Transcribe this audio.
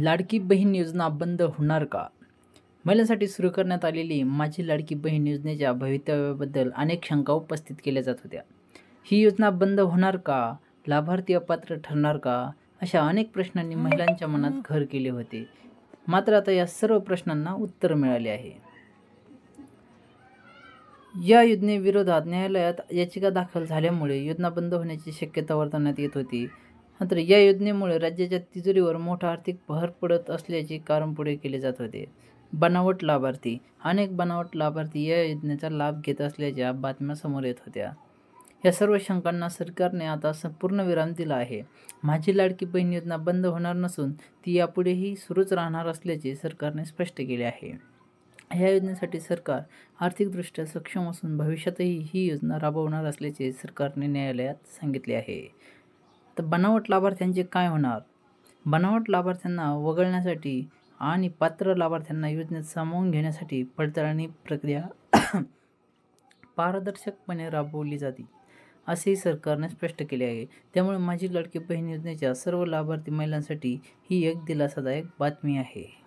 लाडकी बहीण योजना बंद होणार का? महिलांसाठी सुरू करण्यात आलेली माझी लाडकी बहीण योजनेच्या भवितव्याबद्दल अनेक शंका उपस्थित केल्या जात होत्या. ही योजना बंद होणार का? लाभार्थी अपात्र ठरणार का? अशा अनेक प्रश्नांनी महिलांच्या मनात घर केले होते. मात्र आता या सर्व प्रश्नांना उत्तर मिळाले आहे. या योजनेविरोधात न्यायालयात याचिका दाखल झाल्यामुळे योजना बंद होण्याची शक्यता वर्तवण्यात येत होती. मात्र या योजनेमुळे राज्याच्या तिजोरीवर मोठा आर्थिक भर पडत असल्याचे कारण पुढे केले जात होते. बनावट लाभार्थी. अनेक बनावट लाभार्थी या योजनेचा लाभ घेत असल्याच्या बातम्या समोर येत होत्या. या सर्व शंकांना सरकारने आता संपूर्ण विराम दिला आहे. माझी लाडकी बहीण योजना बंद होणार नसून ती यापुढेही सुरूच राहणार असल्याचे सरकारने स्पष्ट केले आहे. या योजनेसाठी सरकार आर्थिकदृष्ट्या सक्षम असून भविष्यातही ही योजना राबवणार असल्याचे सरकारने न्यायालयात सांगितले आहे. तर बनावट लाभार्थ्यांचे काय होणार? बनावट लाभार्थ्यांना वगळण्यासाठी आणि पात्र लाभार्थ्यांना योजनेत सामावून घेण्यासाठी पडताळणी प्रक्रिया पारदर्शकपणे राबवली जाते, असेही सरकारने स्पष्ट केले आहे. त्यामुळे माझी लाडकी बहीण योजनेच्या सर्व लाभार्थी महिलांसाठी ही एक दिलासादायक बातमी आहे.